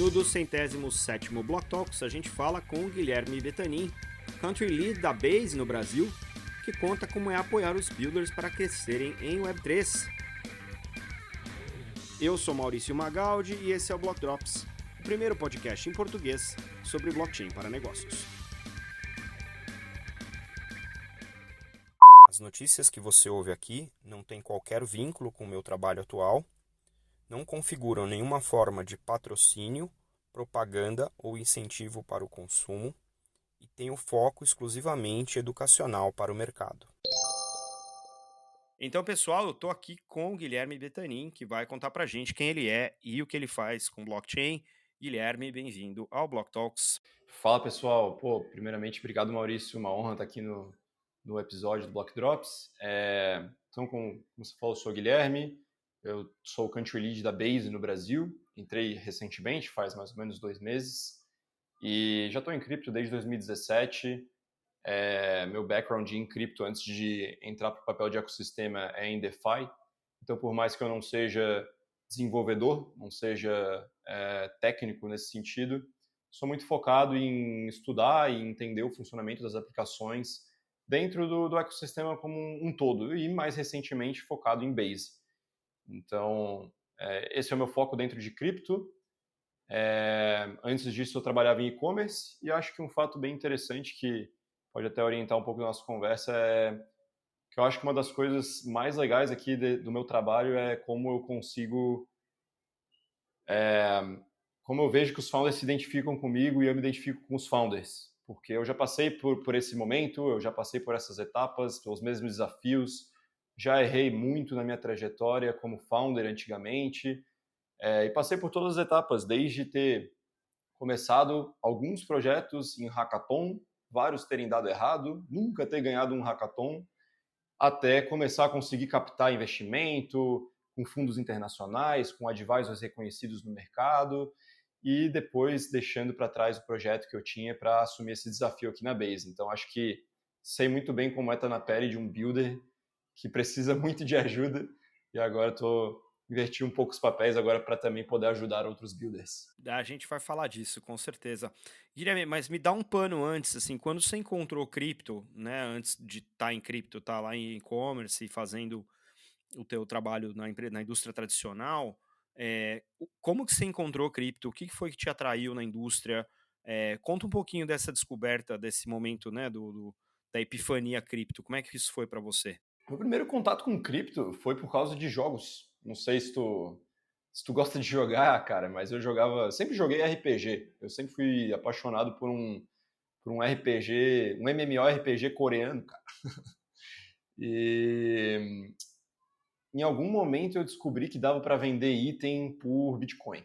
No 207º Block Talks, a gente fala com o Guilherme Betanin, Country Lead da Base no Brasil, que conta como é apoiar os builders para crescerem em Web3. Eu sou Maurício Magaldi e esse é o Block Drops, o primeiro podcast em português sobre blockchain para negócios. As notícias que você ouve aqui não têm qualquer vínculo com o meu trabalho atual, não configuram nenhuma forma de patrocínio, propaganda ou incentivo para o consumo e têm o foco exclusivamente educacional para o mercado. Então, pessoal, eu estou aqui com o Guilherme Betanin, que vai contar para a gente quem ele é e o que ele faz com blockchain. Guilherme, bem-vindo ao Block Talks. Fala, pessoal. Primeiramente, obrigado, Maurício. Uma honra estar aqui no episódio do Block Drops. Então, como você falou, eu sou o Guilherme. Eu sou o Country Lead da Base no Brasil. Entrei recentemente, faz mais ou menos 2 meses. E já estou em cripto desde 2017. Meu background em cripto, antes de entrar para o papel de ecossistema, é em DeFi. Então, por mais que eu não seja desenvolvedor, não seja técnico nesse sentido, sou muito focado em estudar e entender o funcionamento das aplicações dentro do ecossistema como um todo, e mais recentemente focado em Base. Então, esse é o meu foco dentro de cripto. Antes disso, eu trabalhava em e-commerce, e acho que um fato bem interessante que pode até orientar um pouco a nossa conversa é que eu acho que uma das coisas mais legais aqui do meu trabalho é como eu consigo como eu vejo que os founders se identificam comigo e eu me identifico com os founders. Porque eu já passei por esse momento, eu já passei por essas etapas, pelos mesmos desafios, já errei muito na minha trajetória como founder antigamente, e passei por todas as etapas, desde ter começado alguns projetos em hackathon, vários terem dado errado, nunca ter ganhado um hackathon, até começar a conseguir captar investimento com fundos internacionais, com advisors reconhecidos no mercado, e depois deixando para trás o projeto que eu tinha para assumir esse desafio aqui na Base. Então, acho que sei muito bem como é estar na pele de um builder que precisa muito de ajuda, e agora estou invertindo um pouco os papéis agora para também poder ajudar outros builders. A gente vai falar disso, com certeza. Guilherme, mas me dá um pano antes, assim, quando você encontrou cripto, né, antes de estar em cripto, estar lá em e-commerce e fazendo o teu trabalho na indústria tradicional, como que você encontrou cripto? O que foi que te atraiu na indústria? Conta um pouquinho dessa descoberta, desse momento, né, da epifania cripto. Como é que isso foi para você? Meu primeiro contato com cripto foi por causa de jogos. Não sei se tu gosta de jogar, cara, mas eu sempre joguei RPG. Eu sempre fui apaixonado por um RPG, um MMORPG coreano, cara. E em algum momento eu descobri que dava para vender item por Bitcoin.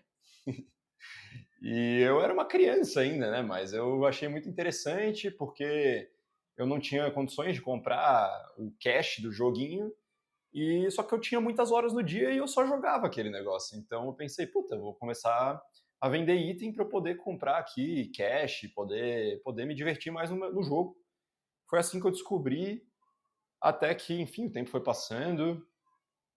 E eu era uma criança ainda, né? Mas eu achei muito interessante porque eu não tinha condições de comprar o cash do joguinho, e só que eu tinha muitas horas no dia e eu só jogava aquele negócio. Então eu pensei, puta, eu vou começar a vender item para eu poder comprar aqui cash, poder me divertir mais no jogo. Foi assim que eu descobri, até que, enfim, o tempo foi passando,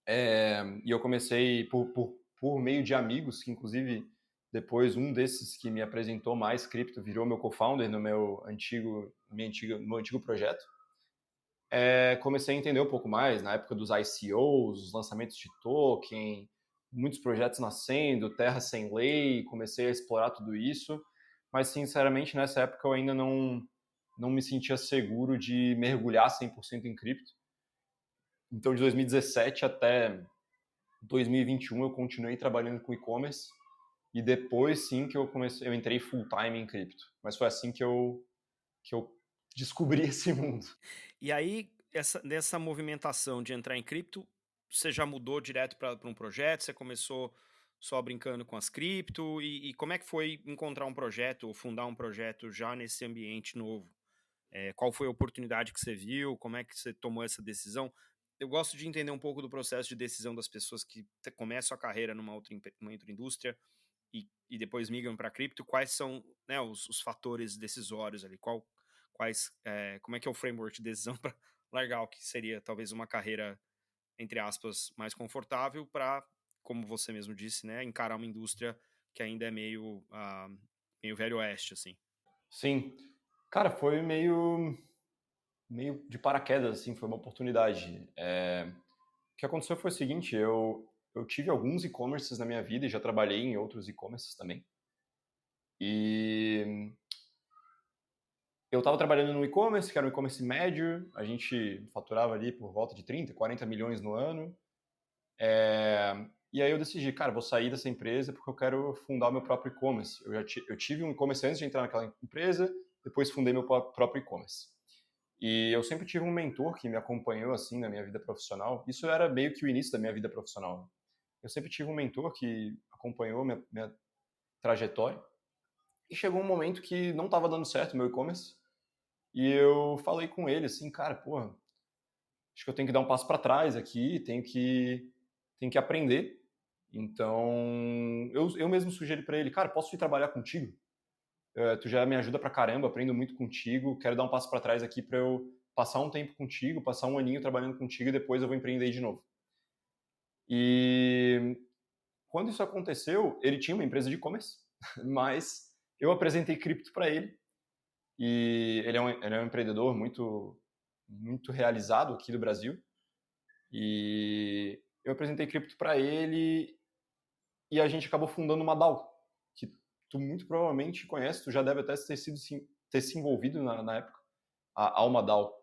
e eu comecei por meio de amigos, que inclusive depois um desses que me apresentou mais cripto virou meu co-founder no meu antigo projeto. Comecei a entender um pouco mais na época dos ICOs, os lançamentos de token, muitos projetos nascendo, terra sem lei, comecei a explorar tudo isso, mas sinceramente nessa época eu ainda não me sentia seguro de mergulhar 100% em cripto. Então de 2017 até 2021 eu continuei trabalhando com e-commerce, e depois sim que eu entrei full time em cripto. Mas foi assim que eu descobri esse mundo. E aí, nessa movimentação de entrar em cripto, você já mudou direto para um projeto? Você começou só brincando com as cripto? E como é que foi encontrar um projeto ou fundar um projeto já nesse ambiente novo? Qual foi a oportunidade que você viu? Como é que você tomou essa decisão? Eu gosto de entender um pouco do processo de decisão das pessoas que começam a carreira numa outra indústria e depois migram para cripto. Quais são, né, os fatores decisórios ali? Como é que é o framework de decisão para largar o que seria talvez uma carreira, entre aspas, mais confortável para, como você mesmo disse, né, encarar uma indústria que ainda é meio velho oeste, assim? Sim. Cara, foi meio de paraquedas, assim, foi uma oportunidade. O que aconteceu foi o seguinte, eu tive alguns e-commerces na minha vida e já trabalhei em outros e-commerces também. E eu estava trabalhando no e-commerce, que era um e-commerce médio, a gente faturava ali por volta de 30, 40 milhões no ano. E aí eu decidi, cara, vou sair dessa empresa porque eu quero fundar o meu próprio e-commerce. Eu tive um e-commerce antes de entrar naquela empresa, depois fundei meu próprio e-commerce. E eu sempre tive um mentor que me acompanhou assim na minha vida profissional. Isso era meio que o início da minha vida profissional. Eu sempre tive um mentor que acompanhou minha trajetória. E chegou um momento que não estava dando certo o meu e-commerce. E eu falei com ele assim, cara, porra, acho que eu tenho que dar um passo para trás aqui, tenho que aprender. Então, eu mesmo sugeri para ele, cara, posso ir trabalhar contigo? Tu já me ajuda pra caramba, aprendo muito contigo, quero dar um passo para trás aqui para eu passar um tempo contigo, passar um aninho trabalhando contigo e depois eu vou empreender de novo. E quando isso aconteceu, ele tinha uma empresa de e-commerce, mas eu apresentei cripto para ele e ele é um empreendedor muito realizado aqui do Brasil. E eu apresentei cripto para ele e a gente acabou fundando uma DAO, que tu muito provavelmente conhece, tu já deve até ter se envolvido na época, a Alma DAO.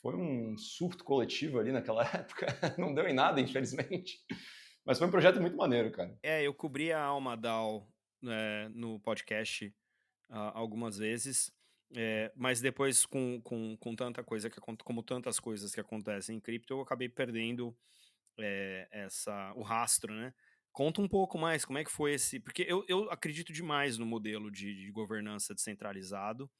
Foi um surto coletivo ali naquela época, não deu em nada, infelizmente. Mas foi um projeto muito maneiro, cara. Eu cobri a AlmaDAO, no podcast algumas vezes, mas depois com tanta coisa como tantas coisas que acontecem em cripto, eu acabei perdendo o rastro, né? Conta um pouco mais, como é que foi esse. Porque eu acredito demais no modelo de governança descentralizado,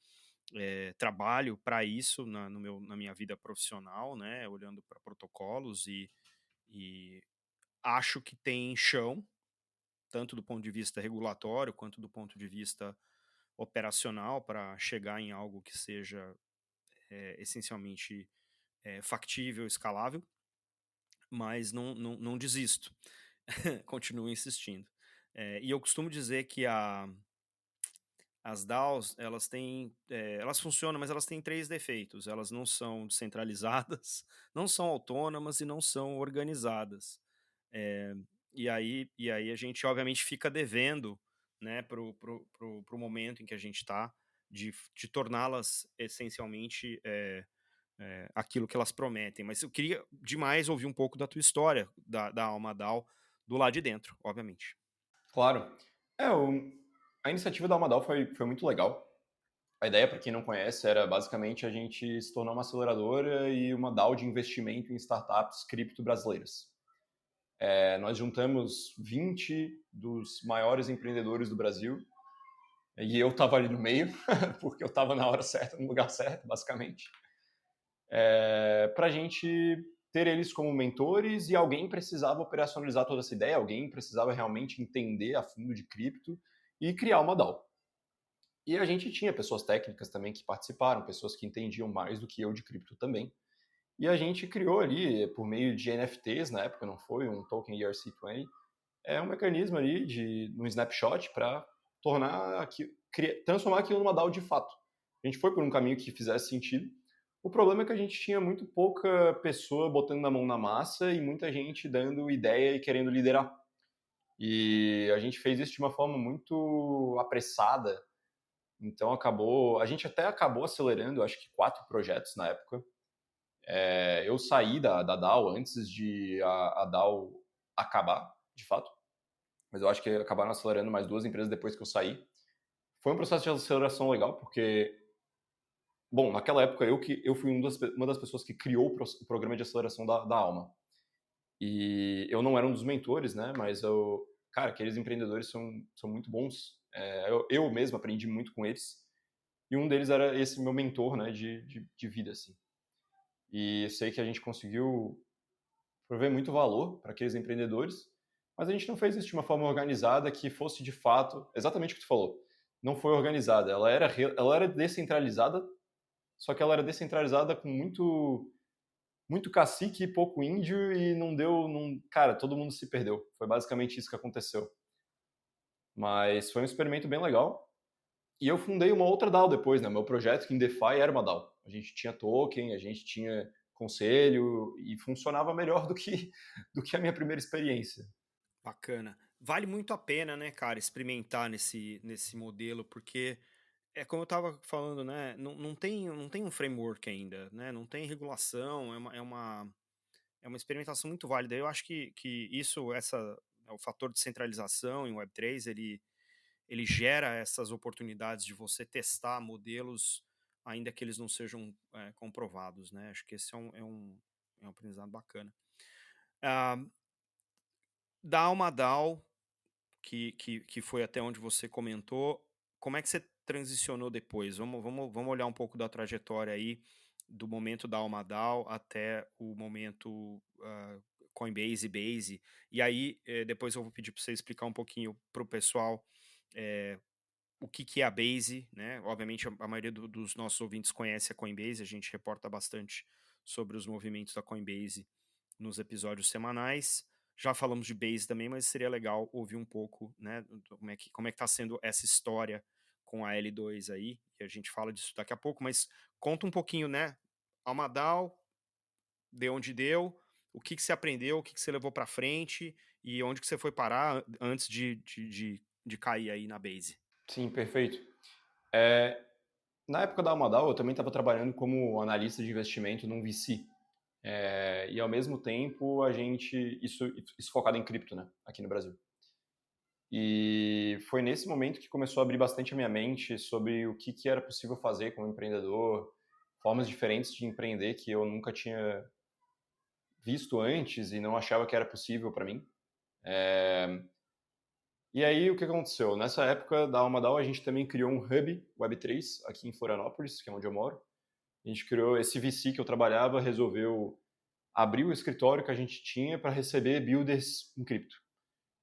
trabalho para isso na minha vida profissional, né? Olhando para protocolos e acho que tem chão, tanto do ponto de vista regulatório quanto do ponto de vista operacional, para chegar em algo que seja essencialmente factível, escalável, mas não desisto, continuo insistindo. E eu costumo dizer que as DAOs, elas funcionam, mas elas têm três defeitos. Elas não são descentralizadas, não são autônomas e não são organizadas. É, e aí a gente, obviamente, fica devendo, né, pro momento em que a gente está, de torná-las essencialmente aquilo que elas prometem. Mas eu queria demais ouvir um pouco da tua história, da Alma DAO, do lado de dentro, obviamente. Claro. É, a iniciativa da Alma DAO foi muito legal. A ideia, para quem não conhece, era basicamente a gente se tornar uma aceleradora e uma DAO de investimento em startups cripto brasileiras. Nós juntamos 20 dos maiores empreendedores do Brasil e eu estava ali no meio, porque eu estava na hora certa, no lugar certo, basicamente, para a gente ter eles como mentores e alguém precisava operacionalizar toda essa ideia, alguém precisava realmente entender a fundo de cripto e criar uma DAO. E a gente tinha pessoas técnicas também que participaram, pessoas que entendiam mais do que eu de cripto também. E a gente criou ali, por meio de NFTs, na época não foi, um token ERC20, um mecanismo ali no snapshot para transformar aquilo numa DAO de fato. A gente foi por um caminho que fizesse sentido. O problema é que a gente tinha muito pouca pessoa botando a mão na massa e muita gente dando ideia e querendo liderar. E a gente fez isso de uma forma muito apressada. Então a gente até acabou acelerando, acho que 4 projetos na época. Eu saí da DAO antes de a DAO acabar, de fato. Mas eu acho que acabaram acelerando mais 2 empresas depois que eu saí. Foi um processo de aceleração legal, porque, bom, naquela época eu fui uma das pessoas que criou o programa de aceleração da Alma. E eu não era um dos mentores, né? Mas cara, aqueles empreendedores são muito bons. Eu mesmo aprendi muito com eles. E um deles era esse meu mentor, né? De vida, assim. E eu sei que a gente conseguiu prover muito valor para aqueles empreendedores, mas a gente não fez isso de uma forma organizada que fosse de fato exatamente o que tu falou. Não foi organizada. Ela era descentralizada, só que ela era descentralizada com muito cacique e pouco índio e não deu, cara, todo mundo se perdeu. Foi basicamente isso que aconteceu. Mas foi um experimento bem legal. E eu fundei uma outra DAO depois, né? Meu projeto que em DeFi era uma DAO. A gente tinha token, a gente tinha conselho e funcionava melhor do que, do que a minha primeira experiência. Bacana. Vale muito a pena, né, cara, experimentar nesse modelo, porque é como eu estava falando, né? Não tem um framework ainda, né? Não tem regulação, é uma experimentação muito válida. Eu acho que o fator de centralização em Web3, ele gera essas oportunidades de você testar modelos, ainda que eles não sejam comprovados, né? Acho que esse é um aprendizado bacana. Ah, da uma DAO, que foi até onde você comentou, como é que você transicionou depois? Vamos olhar um pouco da trajetória aí, do momento da Alma DAO até o momento Coinbase, Base. E aí, depois eu vou pedir para você explicar um pouquinho para o pessoal eh, o que é a Base, né? Obviamente, a maioria dos nossos ouvintes conhece a Coinbase, a gente reporta bastante sobre os movimentos da Coinbase nos episódios semanais. Já falamos de Base também, mas seria legal ouvir um pouco, né, como é que tá sendo essa história com a L2 aí, e a gente fala disso daqui a pouco, mas conta um pouquinho, né, Almadal, de onde deu, o que você aprendeu, o que você levou para frente e onde que você foi parar antes de cair aí na Base. Sim, perfeito. É, na época da Almadal, eu também estava trabalhando como analista de investimento num VC. E ao mesmo tempo, isso focado em cripto, né, aqui no Brasil. E foi nesse momento que começou a abrir bastante a minha mente sobre o que era possível fazer como empreendedor, formas diferentes de empreender que eu nunca tinha visto antes e não achava que era possível para mim. E aí, o que aconteceu? Nessa época da Almadal, a gente também criou um hub Web3 aqui em Florianópolis, que é onde eu moro. A gente criou esse VC que eu trabalhava, resolveu abrir o escritório que a gente tinha para receber builders em cripto.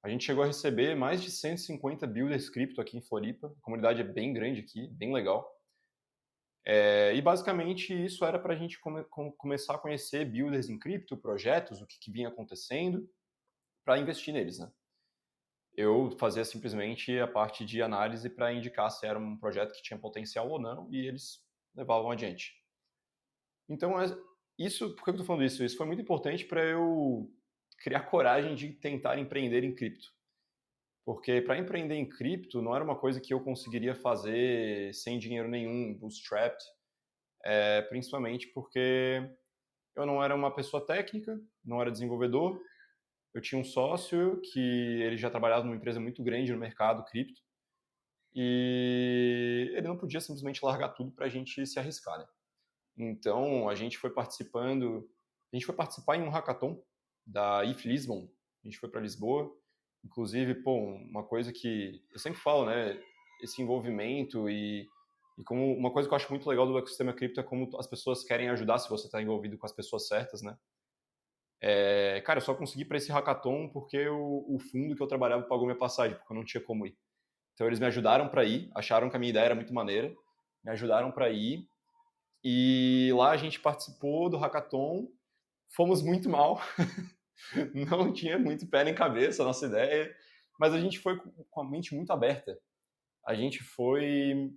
A gente chegou a receber mais de 150 builders cripto aqui em Floripa. A comunidade é bem grande aqui, bem legal. E basicamente isso era para a gente começar a conhecer builders em cripto, projetos, o que vinha acontecendo, para investir neles, né? Eu fazia simplesmente a parte de análise para indicar se era um projeto que tinha potencial ou não, e eles levavam adiante. Então, por que eu estou falando isso? Isso foi muito importante para eu criar coragem de tentar empreender em cripto. Porque para empreender em cripto não era uma coisa que eu conseguiria fazer sem dinheiro nenhum, bootstrapped, principalmente porque eu não era uma pessoa técnica, não era desenvolvedor, eu tinha um sócio que ele já trabalhava numa empresa muito grande no mercado cripto, e ele não podia simplesmente largar tudo para a gente se arriscar, né? Então a gente foi participar em um hackathon da IF Lisbon, a gente foi para Lisboa, inclusive, pô, uma coisa que eu sempre falo, né, esse envolvimento e como uma coisa que eu acho muito legal do ecossistema cripto é como as pessoas querem ajudar se você está envolvido com as pessoas certas, né? Cara, eu só consegui para esse hackathon porque o fundo que eu trabalhava pagou minha passagem, porque eu não tinha como ir. Então eles me ajudaram para ir, acharam que a minha ideia era muito maneira, me ajudaram para ir e lá a gente participou do hackathon, fomos muito mal, não tinha muito pé nem cabeça a nossa ideia, mas a gente foi com a mente muito aberta. A gente foi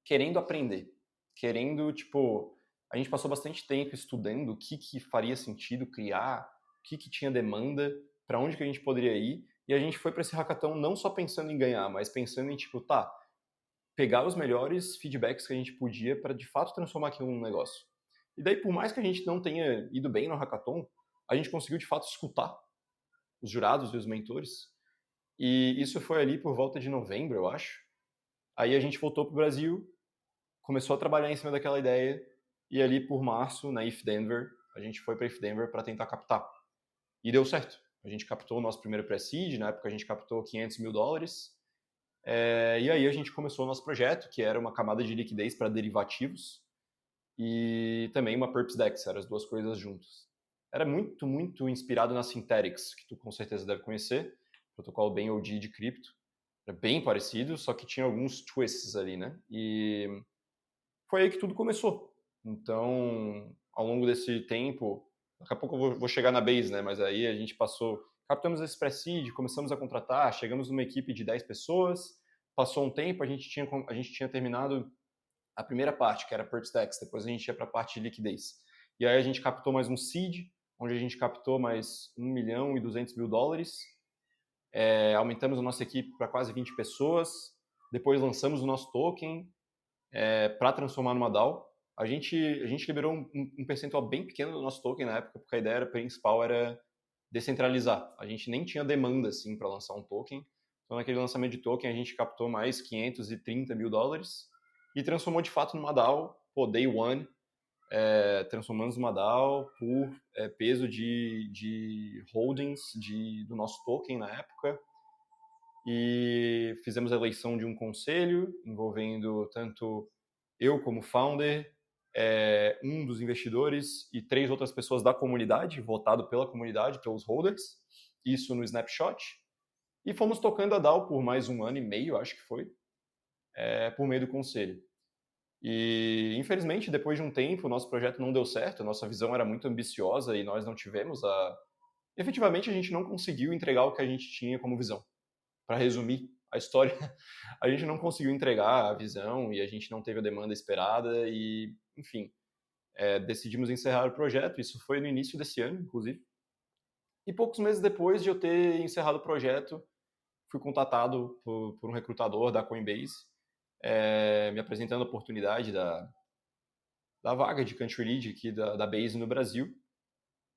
querendo aprender, querendo, tipo, a gente passou bastante tempo estudando o que faria sentido criar, o que tinha demanda, para onde que a gente poderia ir, e a gente foi para esse hackathon não só pensando em ganhar, mas pensando em, tipo, tá, pegar os melhores feedbacks que a gente podia para de fato transformar aquilo num negócio. E daí, por mais que a gente não tenha ido bem no hackathon, a gente conseguiu de fato escutar os jurados e os mentores. E isso foi ali por volta de novembro, eu acho. Aí a gente voltou para o Brasil, começou a trabalhar em cima daquela ideia, e ali por março, na IF Denver, a gente foi para IF Denver para tentar captar. E deu certo. A gente captou o nosso primeiro pre-seed, na época a gente captou $500 mil, e aí a gente começou o nosso projeto, que era uma camada de liquidez para derivativos e também uma Perps Dex, eram as duas coisas juntas. Era muito, muito inspirado na Synthetix, que tu com certeza deve conhecer, protocolo bem OG de cripto. Era bem parecido, só que tinha alguns twists ali, né? E foi aí que tudo começou. Então, ao longo desse tempo, daqui a pouco eu vou chegar na Base, né? Mas aí a gente passou captamos esse pré-seed, começamos a contratar, chegamos numa equipe de 10 pessoas, passou um tempo, a gente tinha terminado a primeira parte, que era Perks Dex, depois a gente ia para a parte de liquidez. E aí a gente captou mais um seed, onde a gente captou mais 1.200.000 dólares, aumentamos a nossa equipe para quase 20 pessoas, depois lançamos o nosso token para transformar numa DAO. A gente liberou um percentual bem pequeno do nosso token na época, porque a ideia principal era descentralizar. A gente nem tinha demanda assim para lançar um token. Então, naquele lançamento de token, a gente captou mais 530 mil dólares e transformou de fato numa DAO, day one, transformamos numa DAO por peso de holdings do nosso token na época. E fizemos a eleição de um conselho envolvendo tanto eu como founder, um dos investidores e 3 outras pessoas da comunidade, votado pela comunidade, pelos holders, isso no Snapshot. E fomos tocando a DAO por mais 1 ano e meio, acho que foi, por meio do conselho. E, infelizmente, depois de um tempo, o nosso projeto não deu certo, a nossa visão era muito ambiciosa e nós não tivemos Efetivamente, a gente não conseguiu entregar o que a gente tinha como visão. Para resumir a história, a gente não conseguiu entregar a visão e a gente não teve a demanda esperada e, enfim, decidimos encerrar o projeto. Isso foi no início desse ano, inclusive. E poucos meses depois de eu ter encerrado o projeto, fui contatado por um recrutador da Coinbase, me apresentando a oportunidade da vaga de Country Lead aqui da Base no Brasil.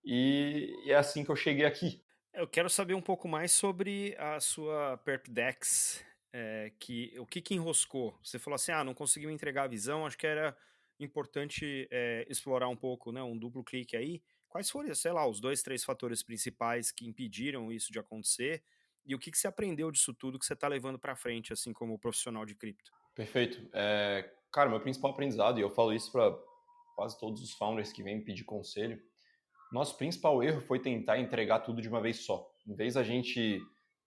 E é assim que eu cheguei aqui. Eu quero saber um pouco mais sobre a sua Perpdex, o que que enroscou? Você falou assim: "Ah, não conseguiu entregar a visão", acho que era importante, explorar um pouco, né, um duplo clique aí. Quais foram, sei lá, os 2, 3 fatores principais que impediram isso de acontecer, e o que que você aprendeu disso tudo que você está levando para frente, assim, como profissional de cripto? Perfeito. Cara, meu principal aprendizado, e eu falo isso para quase todos os founders que vêm me pedir conselho, nosso principal erro foi tentar entregar tudo de uma vez só. Em vez da gente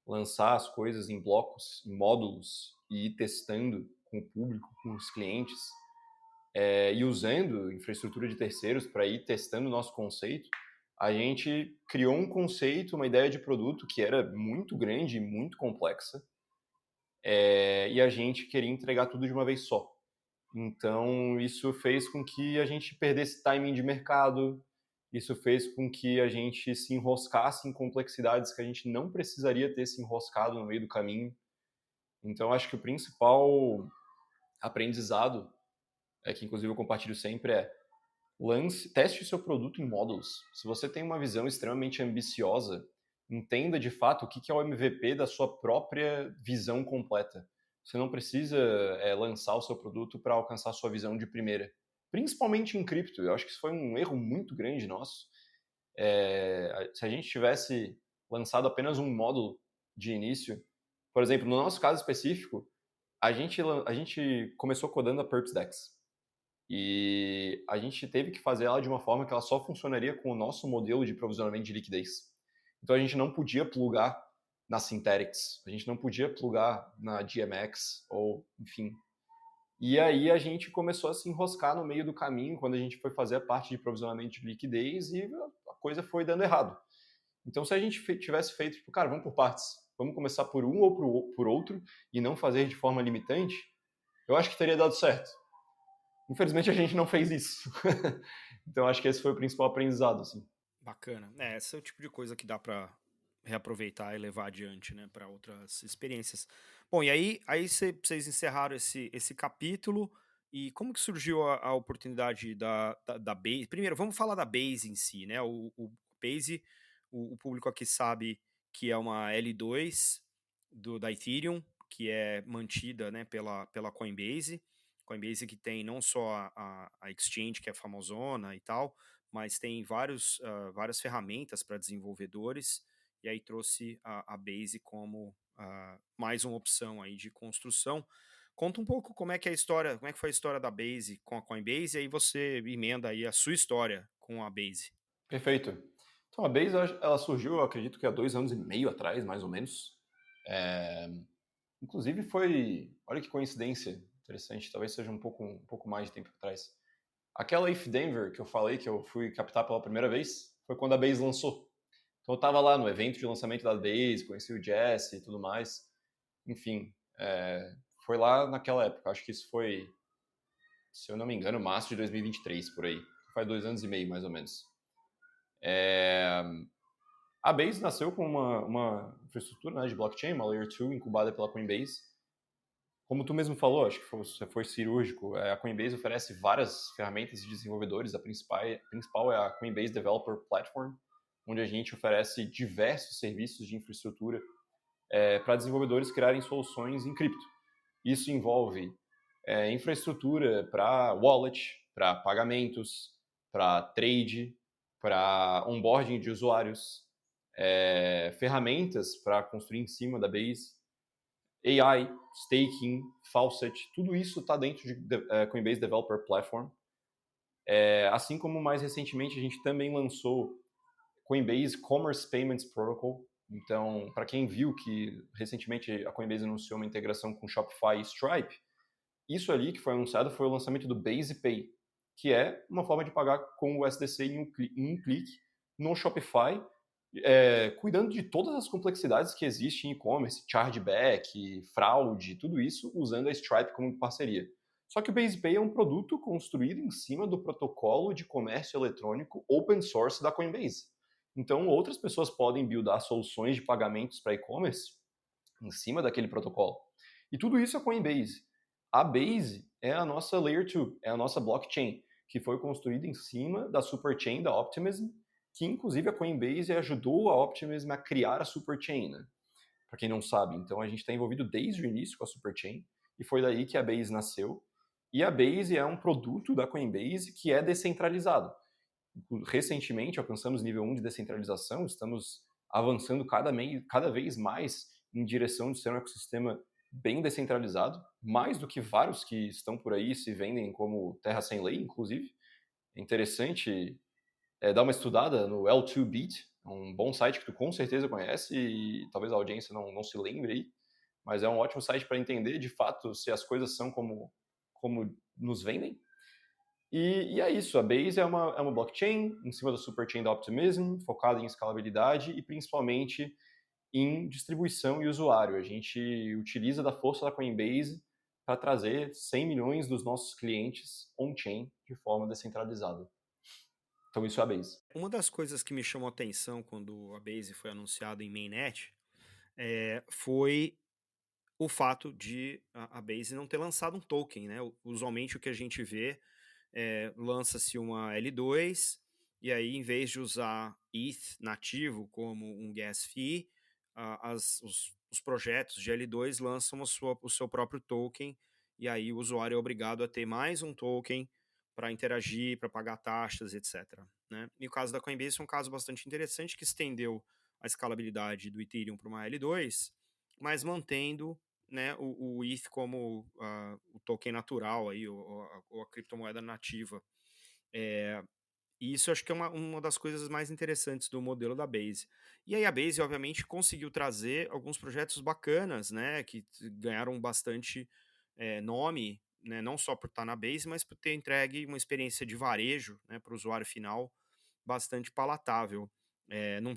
lançar as coisas em blocos, em módulos e ir testando com o público, com os clientes, e usando infraestrutura de terceiros para ir testando o nosso conceito, a gente criou um conceito, uma ideia de produto que era muito grande e muito complexa, e a gente queria entregar tudo de uma vez só. Então, isso fez com que a gente perdesse timing de mercado, isso fez com que a gente se enroscasse em complexidades que a gente não precisaria ter se enroscado no meio do caminho. Então, acho que o principal aprendizado, que inclusive eu compartilho sempre, teste o seu produto em módulos. Se você tem uma visão extremamente ambiciosa, entenda de fato o que é o MVP da sua própria visão completa. Você não precisa lançar o seu produto para alcançar a sua visão de primeira. Principalmente em cripto. Eu acho que isso foi um erro muito grande nosso. Se a gente tivesse lançado apenas um módulo de início, por exemplo, no nosso caso específico, a gente começou codando a PerpsDex. E a gente teve que fazer ela de uma forma que ela só funcionaria com o nosso modelo de provisionamento de liquidez. Então a gente não podia plugar na Synthetix, a gente não podia plugar na GMX, ou enfim. E aí a gente começou a se enroscar no meio do caminho quando a gente foi fazer a parte de provisionamento de liquidez e a coisa foi dando errado. Então se a gente tivesse feito, tipo, cara, vamos por partes, vamos começar por um ou por outro e não fazer de forma limitante, eu acho que teria dado certo. Infelizmente a gente não fez isso. Então acho que esse foi o principal aprendizado, assim. Bacana. Esse é o tipo de coisa que dá para reaproveitar e levar adiante, né, para outras experiências. Bom, e aí vocês encerraram esse capítulo, e como que surgiu a oportunidade da Base? Primeiro, vamos falar da Base em si, né? O Base, o público aqui sabe que é uma L2 da Ethereum, que é mantida, né, pela Coinbase. Coinbase que tem não só a exchange, que é famosona e tal, mas tem várias ferramentas para desenvolvedores, e aí trouxe a Base como mais uma opção aí de construção. Conta um pouco como é que é a história, como é que foi a história da Base com a Coinbase, e aí você emenda aí a sua história com a Base. Perfeito. Então a Base, ela surgiu, eu acredito que há 2 anos e meio atrás, mais ou menos. É, Inclusive foi, olha que coincidência interessante, talvez seja um pouco mais de tempo atrás. Aquela If Denver que eu falei que eu fui captar pela primeira vez, foi quando a Base lançou. Então eu estava lá no evento de lançamento da Base, conheci o Jesse e tudo mais. Enfim, foi lá naquela época. Acho que isso foi, se eu não me engano, março de 2023, por aí. Faz 2 anos e meio, mais ou menos. A Base nasceu com uma infraestrutura, né, de blockchain, uma Layer 2 incubada pela Coinbase. Como tu mesmo falou, acho que você foi cirúrgico, a Coinbase oferece várias ferramentas de desenvolvedores. A principal é a Coinbase Developer Platform, onde a gente oferece diversos serviços de infraestrutura para desenvolvedores criarem soluções em cripto. Isso envolve infraestrutura para wallet, para pagamentos, para trade, para onboarding de usuários, ferramentas para construir em cima da Base, AI, staking, faucet, tudo isso está dentro de Coinbase Developer Platform. Assim como mais recentemente a gente também lançou Coinbase Commerce Payments Protocol. Então, para quem viu que recentemente a Coinbase anunciou uma integração com Shopify e Stripe, isso ali que foi anunciado foi o lançamento do Base Pay, que é uma forma de pagar com o USDC em um clique no Shopify, cuidando de todas as complexidades que existem em e-commerce, chargeback, fraude, tudo isso usando a Stripe como parceria. Só que o Base Pay é um produto construído em cima do protocolo de comércio eletrônico open source da Coinbase. Então, outras pessoas podem buildar soluções de pagamentos para e-commerce em cima daquele protocolo. E tudo isso é Coinbase. A Base é a nossa Layer 2, é a nossa blockchain, que foi construída em cima da superchain da Optimism, que inclusive a Coinbase ajudou a Optimism a criar a superchain, né? Para quem não sabe. Então a gente está envolvido desde o início com a superchain, e foi daí que a Base nasceu. E a Base é um produto da Coinbase que é descentralizado. Recentemente alcançamos nível 1 de descentralização, estamos avançando cada vez mais em direção de ser um ecossistema bem descentralizado, mais do que vários que estão por aí se vendem como terra sem lei, inclusive. É interessante dar uma estudada no L2Beat, um bom site que tu com certeza conhece e talvez a audiência não se lembre aí, mas é um ótimo site para entender de fato se as coisas são como nos vendem. E é isso, a Base é uma blockchain em cima da superchain da Optimism, focada em escalabilidade e principalmente em distribuição e usuário. A gente utiliza da força da Coinbase para trazer 100 milhões dos nossos clientes on-chain de forma descentralizada. Então isso é a Base. Uma das coisas que me chamou a atenção quando a Base foi anunciada em mainnet foi o fato de a Base não ter lançado um token, né? Usualmente o que a gente vê lança-se uma L2 e aí em vez de usar ETH nativo como um gas fee, os projetos de L2 lançam o seu próprio token e aí o usuário é obrigado a ter mais um token para interagir, para pagar taxas, etc. Né? E o caso da Coinbase é um caso bastante interessante que estendeu a escalabilidade do Ethereum para uma L2, mas mantendo, né, o ETH como o token natural, aí, ou a criptomoeda nativa. E isso acho que é uma das coisas mais interessantes do modelo da Base. E aí a Base, obviamente, conseguiu trazer alguns projetos bacanas, né, que ganharam bastante nome, né, não só por estar na Base, mas por ter entregue uma experiência de varejo, né, para o usuário final bastante palatável. Não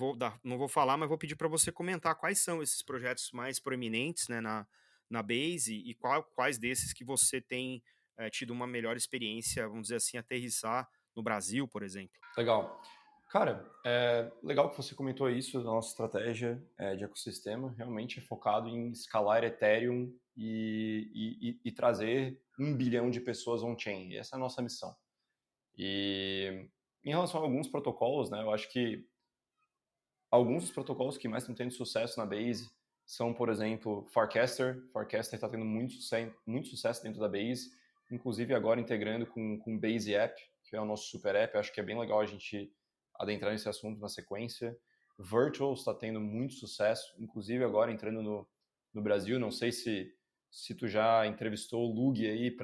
vou falar, mas vou pedir para você comentar quais são esses projetos mais proeminentes, né, na Base e quais desses que você tem tido uma melhor experiência, vamos dizer assim, aterrissar no Brasil, por exemplo. Legal. Cara, é legal que você comentou isso da nossa estratégia de ecossistema. Realmente é focado em escalar Ethereum e trazer 1 bilhão de pessoas on-chain. Essa é a nossa missão. E em relação a alguns protocolos, né, eu acho que alguns dos protocolos que mais estão tendo sucesso na Base são, por exemplo, Farcaster. Farcaster está tendo muito sucesso dentro da Base, inclusive agora integrando com Base App, que é o nosso super app. Eu acho que é bem legal a gente adentrar nesse assunto na sequência. Virtual está tendo muito sucesso, inclusive agora entrando no Brasil. Não sei se tu já entrevistou o Lug aí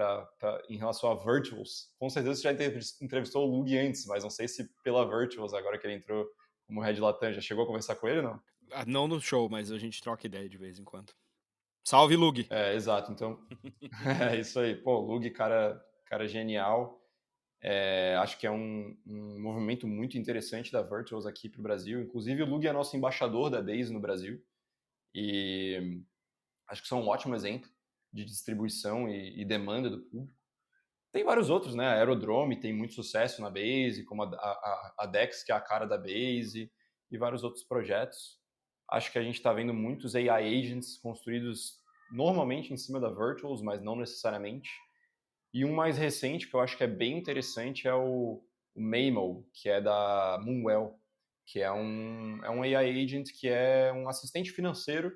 em relação a Virtuals. Com certeza você já entrevistou o Lug antes, mas não sei se pela Virtuals, agora que ele entrou como Red Latam, já chegou a conversar com ele, não? Não no show, mas a gente troca ideia de vez em quando. Salve, Lug! Exato. Então, é isso aí. Pô, Lug, cara genial. Acho que é um movimento muito interessante da Virtuals aqui para o Brasil. Inclusive, o Lug é nosso embaixador da Base no Brasil. E acho que são um ótimo exemplo de distribuição e demanda do público. Tem vários outros, né? A Aerodrome tem muito sucesso na Base, como a Dex, que é a cara da Base, e vários outros projetos. Acho que a gente está vendo muitos AI agents construídos normalmente em cima da Virtuals, mas não necessariamente. E um mais recente, que eu acho que é bem interessante, é o Maymo, que é da Moonwell, que é um AI agent que é um assistente financeiro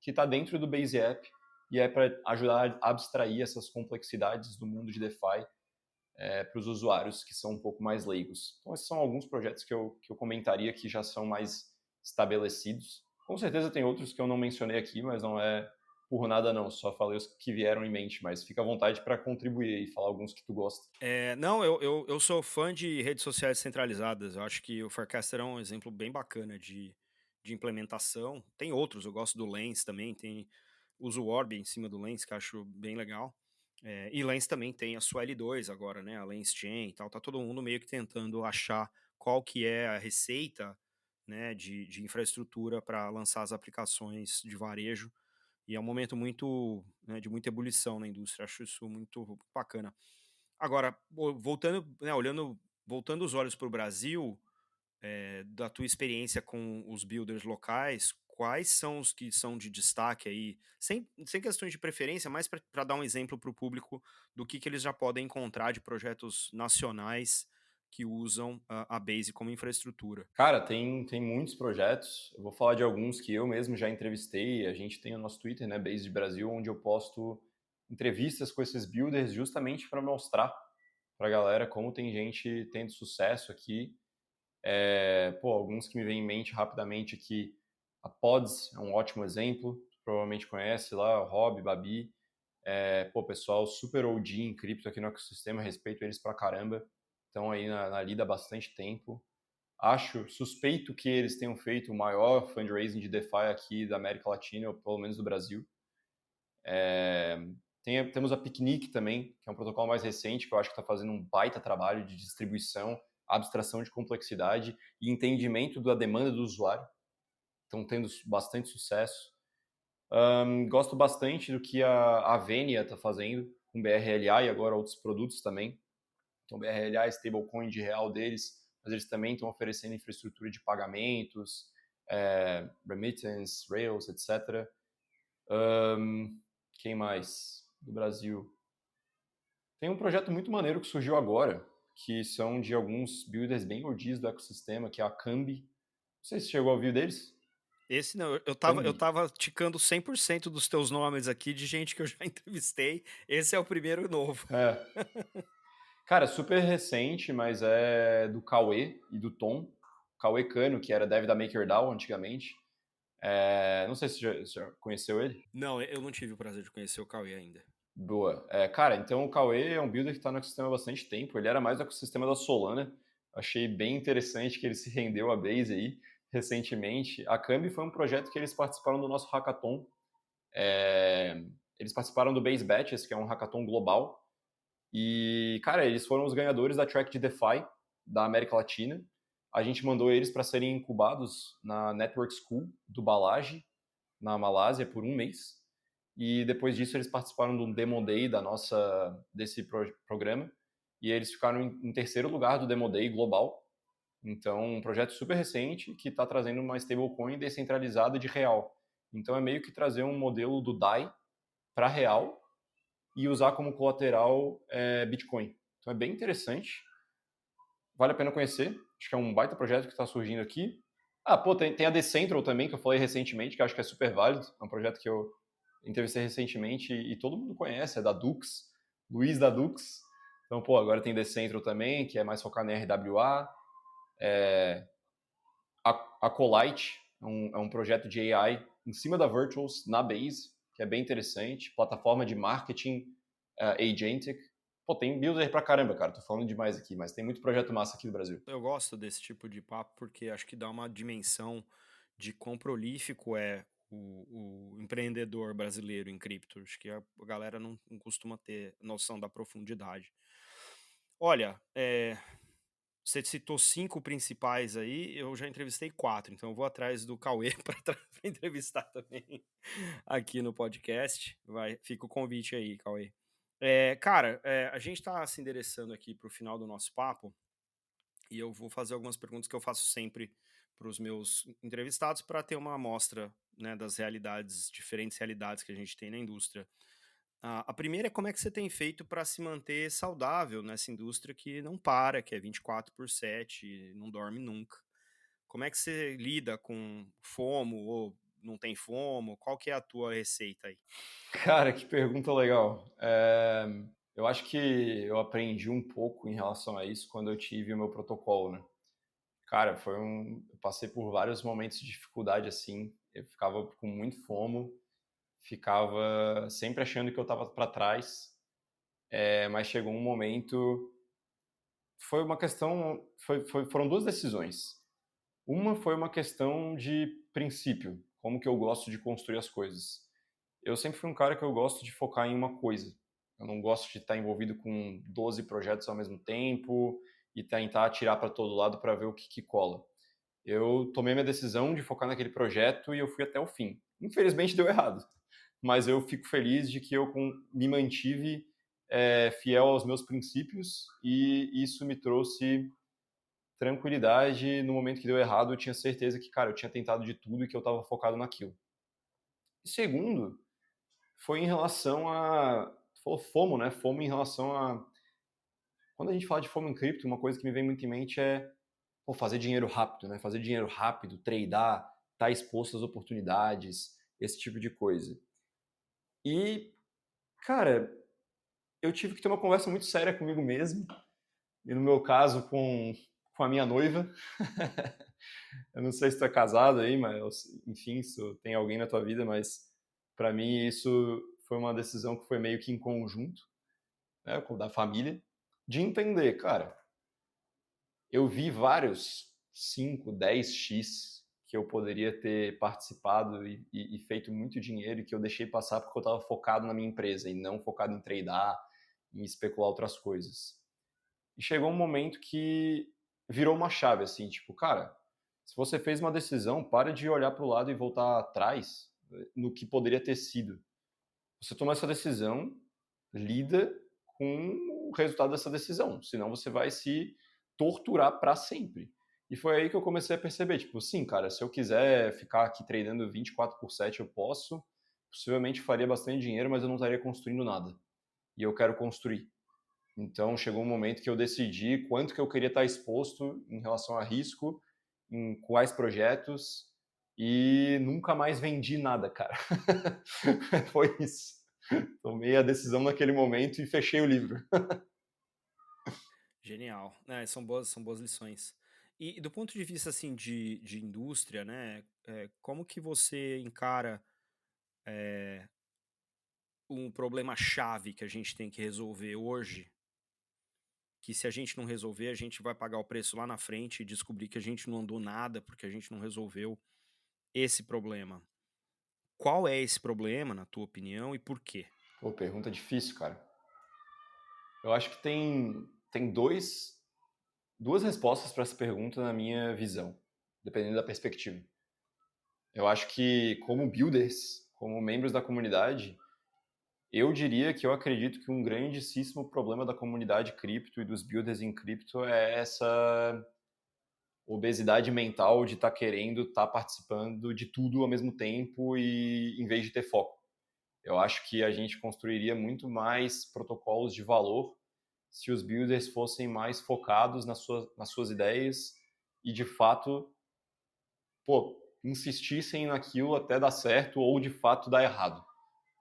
que está dentro do Base App e é para ajudar a abstrair essas complexidades do mundo de DeFi para os usuários que são um pouco mais leigos. Então, esses são alguns projetos que eu comentaria que já são mais estabelecidos. Com certeza tem outros que eu não mencionei aqui, mas não é por nada não, só falei os que vieram em mente, mas fica à vontade para contribuir e falar alguns que tu gosta. Não, eu sou fã de redes sociais centralizadas. Eu acho que o Farcaster é um exemplo bem bacana de implementação. Tem outros, eu gosto do Lens também, uso o Orb em cima do Lens, que eu acho bem legal. E Lens também tem a sua L2 agora, né? A Lens Chain e tal. Tá todo mundo meio que tentando achar qual que é a receita, né, de infraestrutura para lançar as aplicações de varejo. E é um momento muito, né, de muita ebulição na indústria. Acho isso muito bacana. Agora, voltando, né, voltando os olhos para o Brasil, da tua experiência com os builders locais, quais são os que são de destaque aí? Sem questões de preferência, mas para dar um exemplo para o público do que eles já podem encontrar de projetos nacionais que usam a Base como infraestrutura. Cara, tem muitos projetos. Eu vou falar de alguns que eu mesmo já entrevistei. A gente tem o nosso Twitter, né, Base de Brasil, onde eu posto entrevistas com esses builders justamente para mostrar para a galera como tem gente tendo sucesso aqui. Alguns que me vêm em mente rapidamente aqui, a Pods é um ótimo exemplo, tu provavelmente conhece lá, o Rob, Babi, pessoal super OG em cripto aqui no ecossistema, respeito eles pra caramba, estão aí na lida há bastante tempo. Suspeito que eles tenham feito o maior fundraising de DeFi aqui da América Latina, ou pelo menos do Brasil. Temos a Picnic também, que é um protocolo mais recente, que eu acho que está fazendo um baita trabalho de distribuição, abstração de complexidade e entendimento da demanda do usuário. Estão tendo bastante sucesso. Gosto bastante do que a Venia está fazendo com BRLA e agora outros produtos também. Então, BRLA é stablecoin de real deles, mas eles também estão oferecendo infraestrutura de pagamentos, remittance, Rails, etc. Quem mais do Brasil? Tem um projeto muito maneiro que surgiu agora, que são de alguns builders bem OGs do ecossistema, que é a Cambi. Não sei se chegou a ouvir deles. Esse não, eu Cambi. tava ticando 100% dos teus nomes aqui de gente que eu já entrevistei. Esse é o primeiro novo. É. Cara, super recente, mas é do Cauê e do Tom. Cauê Cano, que era dev da MakerDAO antigamente. Não sei se você já conheceu ele. Não, eu não tive o prazer de conhecer o Cauê ainda. Boa. Cara, então o Cauê é um builder que está no ecossistema há bastante tempo. Ele era mais do ecossistema da Solana. Achei bem interessante que ele se rendeu à Base aí recentemente. A Cambi foi um projeto que eles participaram do nosso hackathon. Eles participaram do Base Batches, que é um hackathon global. E, cara, eles foram os ganhadores da track de DeFi da América Latina. A gente mandou eles para serem incubados na Network School do Balaji, na Malásia, por um mês. E depois disso eles participaram do Demo Day desse programa. E eles ficaram em terceiro lugar do Demo Day global. Então, um projeto super recente que está trazendo uma stablecoin descentralizada de real. Então, é meio que trazer um modelo do DAI para real e usar como colateral Bitcoin. Então, é bem interessante. Vale a pena conhecer. Acho que é um baita projeto que está surgindo aqui. Tem a Decentral também, que eu falei recentemente, que eu acho que é super válido. É um projeto que eu entrevistei recentemente e todo mundo conhece, é da Dux, Luiz da Dux. Então, agora tem Decentral também, que é mais focado em RWA. A Colite é um projeto de AI em cima da Virtuals, na Base, que é bem interessante. Plataforma de marketing agentic. Tem builder pra caramba, cara. Tô falando demais aqui, mas tem muito projeto massa aqui no Brasil. Eu gosto desse tipo de papo porque acho que dá uma dimensão de quão prolífico é o empreendedor brasileiro em cripto. Acho que a galera não costuma ter noção da profundidade. Olha, você citou 5 principais aí, eu já entrevistei 4, então eu vou atrás do Cauê para entrevistar também aqui no podcast. Fica o convite aí, Cauê. Cara, a gente está se endereçando aqui para o final do nosso papo, e eu vou fazer algumas perguntas que eu faço sempre para os meus entrevistados para ter uma amostra, né, das realidades, diferentes realidades que a gente tem na indústria. A primeira é como é que você tem feito para se manter saudável nessa indústria que não para, que é 24/7, não dorme nunca. Como é que você lida com FOMO ou não tem FOMO? Qual que é a tua receita aí? Cara, que pergunta legal. Eu acho que eu aprendi um pouco em relação a isso quando eu tive o meu protocolo, né. Cara, eu passei por vários momentos de dificuldade, assim, eu ficava com muito FOMO, ficava sempre achando que eu estava para trás, mas chegou um momento. Foi uma questão foram 2 decisões. Uma foi uma questão de princípio, como que eu gosto de construir as coisas. Eu sempre fui um cara que eu gosto de focar em uma coisa. Eu não gosto de estar envolvido com 12 projetos ao mesmo tempo e tentar atirar para todo lado para ver o que cola. Eu tomei minha decisão de focar naquele projeto e eu fui até o fim. Infelizmente deu errado, mas eu fico feliz de que me mantive fiel aos meus princípios e isso me trouxe tranquilidade. No momento que deu errado, eu tinha certeza que, cara, eu tinha tentado de tudo e que eu estava focado naquilo. E segundo, foi em relação a. Tu falou FOMO, né? FOMO em relação a. Quando a gente fala de FOMO em cripto, uma coisa que me vem muito em mente é pô, fazer dinheiro rápido, né? Fazer dinheiro rápido, tradear, estar exposto às oportunidades, esse tipo de coisa. E, cara, eu tive que ter uma conversa muito séria comigo mesmo, e no meu caso com a minha noiva. Eu não sei se tu é casado aí, mas enfim, se tem alguém na tua vida, mas para mim isso foi uma decisão que foi meio que em conjunto, né, com da família, de entender, cara, eu vi vários 5, 10x que eu poderia ter participado e feito muito dinheiro e que eu deixei passar porque eu estava focado na minha empresa e não focado em tradar, em especular outras coisas. E chegou um momento que virou uma chave, assim, tipo, cara, se você fez uma decisão, para de olhar para o lado e voltar atrás no que poderia ter sido. Você tomou essa decisão, lida com o resultado dessa decisão, senão você vai se torturar para sempre. E foi aí que eu comecei a perceber, tipo, sim, cara, se eu quiser ficar aqui treinando 24/7, eu posso, possivelmente faria bastante dinheiro, mas eu não estaria construindo nada. E eu quero construir. Então chegou um momento que eu decidi quanto que eu queria estar exposto em relação a risco, em quais projetos, e nunca mais vendi nada, cara. Foi isso. Tomei a decisão naquele momento e fechei o livro. Genial. São boas lições. E do ponto de vista, assim, de indústria, né, como que você encara, eh, um problema-chave que a gente tem que resolver hoje, que se a gente não resolver, a gente vai pagar o preço lá na frente e descobrir que a gente não andou nada, porque a gente não resolveu esse problema. Qual é esse problema, na tua opinião, e por quê? Pô, pergunta difícil, cara. Eu acho que tem duas respostas para essa pergunta na minha visão, dependendo da perspectiva. Eu acho que como builders, como membros da comunidade, eu diria que eu acredito que um grandíssimo problema da comunidade cripto e dos builders em cripto é essa obesidade mental de estar querendo estar participando de tudo ao mesmo tempo e em vez de ter foco. Eu acho que a gente construiria muito mais protocolos de valor se os builders fossem mais focados nas suas ideias e de fato, pô, insistissem naquilo até dar certo ou de fato dar errado,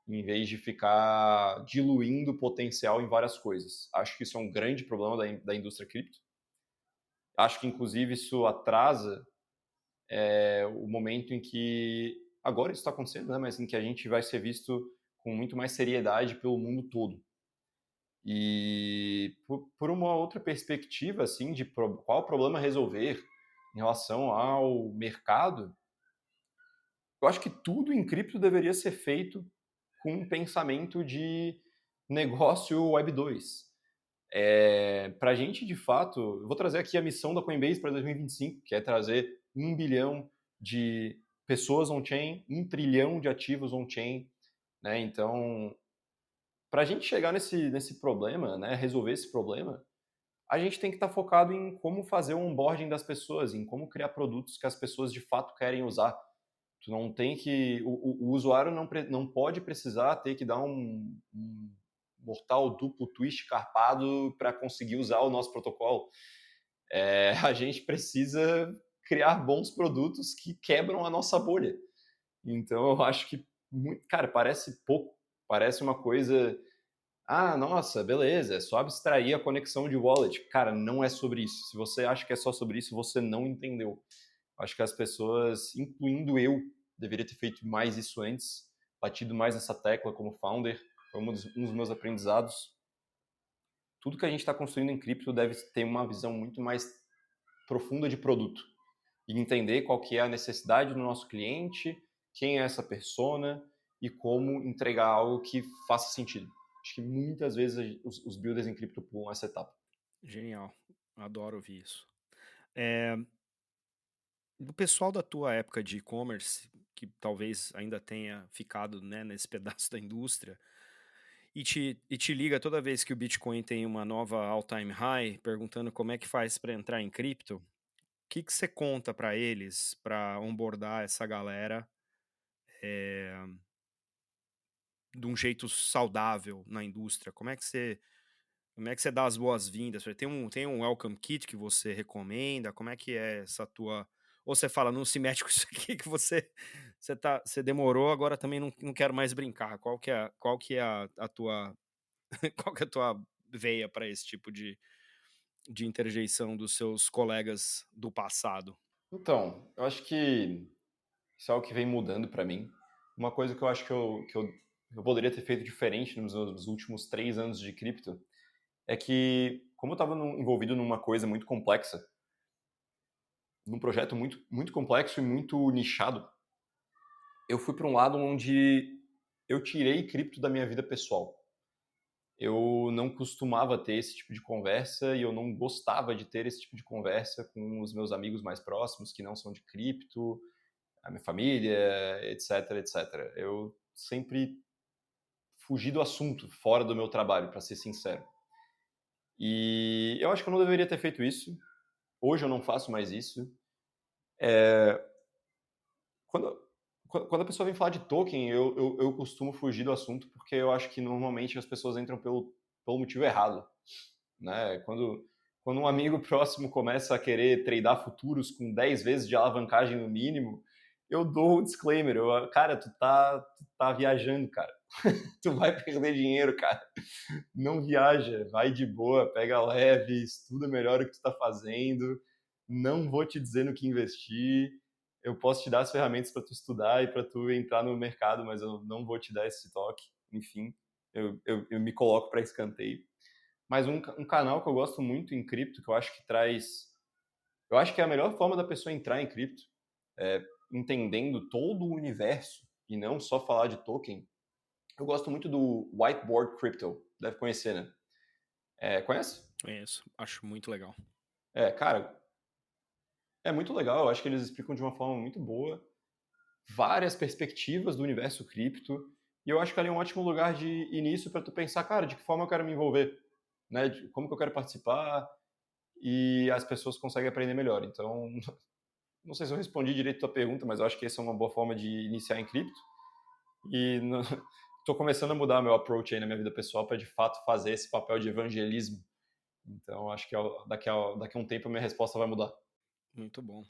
em vez de ficar diluindo o potencial em várias coisas. Acho que isso é um grande problema da indústria cripto. Acho que, inclusive, isso atrasa o momento em que, agora isso está acontecendo, né, mas em que a gente vai ser visto com muito mais seriedade pelo mundo todo. E por uma outra perspectiva, assim, de qual problema resolver em relação ao mercado, eu acho que tudo em cripto deveria ser feito com um pensamento de negócio Web 2. Para a gente, de fato, eu vou trazer aqui a missão da Coinbase para 2025, que é trazer 1 bilhão de pessoas on-chain, 1 trilhão de ativos on-chain, né? Então, para a gente chegar nesse problema, né, resolver esse problema, a gente tem que estar focado em como fazer o onboarding das pessoas, em como criar produtos que as pessoas de fato querem usar. Tu não tem que. O usuário não pode precisar ter que dar um mortal duplo twist carpado para conseguir usar o nosso protocolo. A gente precisa criar bons produtos que quebram a nossa bolha. Então eu acho que, cara, parece pouco, parece uma coisa. Ah, nossa, beleza, é só abstrair a conexão de wallet. Cara, não é sobre isso. Se você acha que é só sobre isso, você não entendeu. Acho que as pessoas, incluindo eu, deveria ter feito mais isso antes, batido mais nessa tecla como founder. Foi um dos meus aprendizados. Tudo que a gente está construindo em cripto deve ter uma visão muito mais profunda de produto e entender qual que é a necessidade do nosso cliente, quem é essa persona e como entregar algo que faça sentido. Acho que muitas vezes os builders em cripto pulam essa etapa. Genial. Adoro ouvir isso. É, do pessoal da tua época de e-commerce, que talvez ainda tenha ficado, né, nesse pedaço da indústria, e te liga toda vez que o Bitcoin tem uma nova all-time high, perguntando como é que faz para entrar em cripto, o que que você conta para eles para onboardar essa galera de um jeito saudável na indústria? Como é que você dá as boas-vindas? Tem um welcome kit que você recomenda? Como é que é essa tua. Ou você fala, não se mete com isso aqui que você demorou, agora também não quero mais brincar. Qual que é a tua qual que é a tua veia para esse tipo de interjeição dos seus colegas do passado? Então, eu acho que isso é algo que vem mudando para mim. Uma coisa que eu acho que eu poderia ter feito diferente nos meus últimos 3 anos de cripto é que, como eu estava envolvido numa coisa muito complexa, num projeto muito, muito complexo e muito nichado, eu fui para um lado onde eu tirei cripto da minha vida pessoal. Eu não costumava ter esse tipo de conversa e eu não gostava de ter esse tipo de conversa com os meus amigos mais próximos que não são de cripto, a minha família, etc, etc. Eu sempre fugi do assunto fora do meu trabalho, para ser sincero. E eu acho que eu não deveria ter feito isso. Hoje eu não faço mais isso. Quando, quando a pessoa vem falar de token, eu costumo fugir do assunto porque eu acho que normalmente as pessoas entram pelo motivo errado, né? Quando um amigo próximo começa a querer tradar futuros com 10 vezes de alavancagem no mínimo, eu dou o disclaimer. Cara, tu tá viajando, cara. Tu vai perder dinheiro, cara. Não viaja, vai de boa, pega leve, estuda melhor o que tu tá fazendo. Não vou te dizer no que investir. Eu posso te dar as ferramentas para tu estudar e para tu entrar no mercado, mas eu não vou te dar esse toque. Enfim, eu me coloco para escanteio. Mas um canal que eu gosto muito em cripto, que eu acho que traz. Eu acho que é a melhor forma da pessoa entrar em cripto, entendendo todo o universo e não só falar de token. Eu gosto muito do Whiteboard Crypto. Deve conhecer, né? Conhece? Conheço, acho muito legal. Cara, é muito legal. Eu acho que eles explicam de uma forma muito boa várias perspectivas do universo cripto. E eu acho que ali é um ótimo lugar de início para tu pensar, cara, de que forma eu quero me envolver, né? Como que eu quero participar e as pessoas conseguem aprender melhor. Então, não sei se eu respondi direito a tua pergunta, mas eu acho que essa é uma boa forma de iniciar em cripto. E estou começando a mudar meu approach aí na minha vida pessoal para de fato fazer esse papel de evangelismo. Então, acho que daqui a um tempo a minha resposta vai mudar. Muito bom.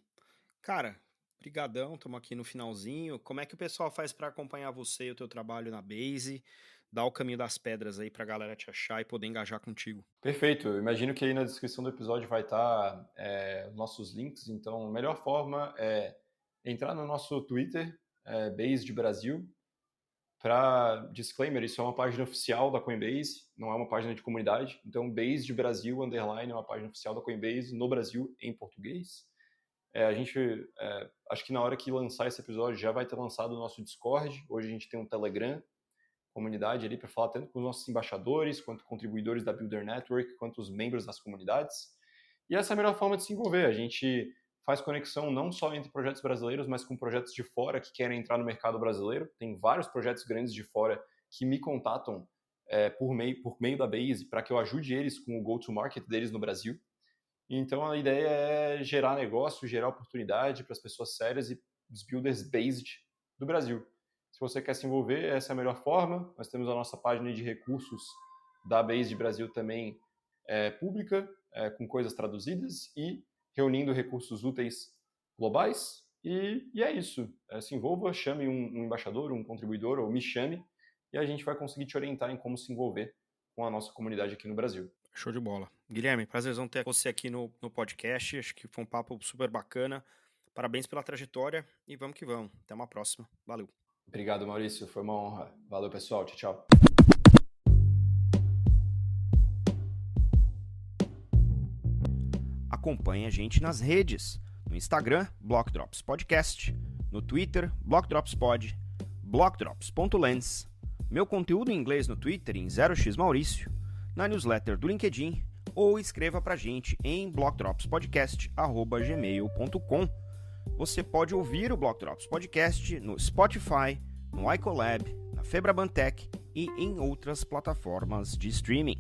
Cara, brigadão, estamos aqui no finalzinho. Como é que o pessoal faz para acompanhar você e o teu trabalho na Base? Dá o caminho das pedras aí pra galera te achar e poder engajar contigo. Perfeito. Eu imagino que aí na descrição do episódio vai estar nossos links. Então, a melhor forma é entrar no nosso Twitter, Base de Brasil. Para disclaimer, isso é uma página oficial da Coinbase, não é uma página de comunidade. Então, Base de Brasil underline é uma página oficial da Coinbase no Brasil em português. A gente, acho que na hora que lançar esse episódio já vai ter lançado o nosso Discord. Hoje a gente tem um Telegram comunidade ali para falar tanto com os nossos embaixadores, quanto contribuidores da Builder Network, quanto os membros das comunidades. E essa é a melhor forma de se envolver. A gente faz conexão não só entre projetos brasileiros, mas com projetos de fora que querem entrar no mercado brasileiro. Tem vários projetos grandes de fora que me contatam por meio da Base para que eu ajude eles com o go-to-market deles no Brasil. Então a ideia é gerar negócio, gerar oportunidade para as pessoas sérias e os builders based do Brasil. Se você quer se envolver, essa é a melhor forma. Nós temos a nossa página de recursos da Base Brasil também pública, com coisas traduzidas e reunindo recursos úteis globais. E é isso. Se envolva, chame um embaixador, um contribuidor, ou me chame, e a gente vai conseguir te orientar em como se envolver com a nossa comunidade aqui no Brasil. Show de bola. Guilherme, prazerzão ter você aqui no podcast. Acho que foi um papo super bacana. Parabéns pela trajetória e vamos que vamos. Até uma próxima. Valeu. Obrigado, Maurício. Foi uma honra. Valeu, pessoal. Tchau, tchau. Acompanhe a gente nas redes. No Instagram, Block Drops Podcast. No Twitter, Block Drops Pod. blockdrops.lens. Meu conteúdo em inglês no Twitter em 0x Maurício. Na newsletter do LinkedIn. Ou escreva pra gente em blockdropspodcast@gmail.com. Você pode ouvir o Block Drops Podcast no Spotify, no iColab, na Febrabantech e em outras plataformas de streaming.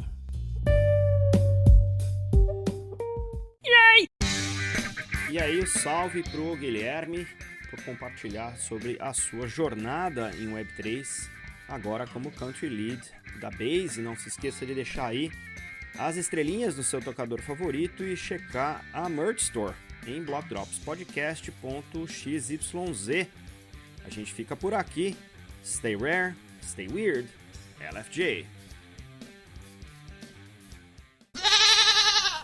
E aí, salve pro Guilherme por compartilhar sobre a sua jornada em Web3, agora como Country Lead da Base. Não se esqueça de deixar aí as estrelinhas no seu tocador favorito e checar a Merch Store em blockdropspodcast.xyz. A gente fica por aqui. Stay rare, stay weird. LFJ.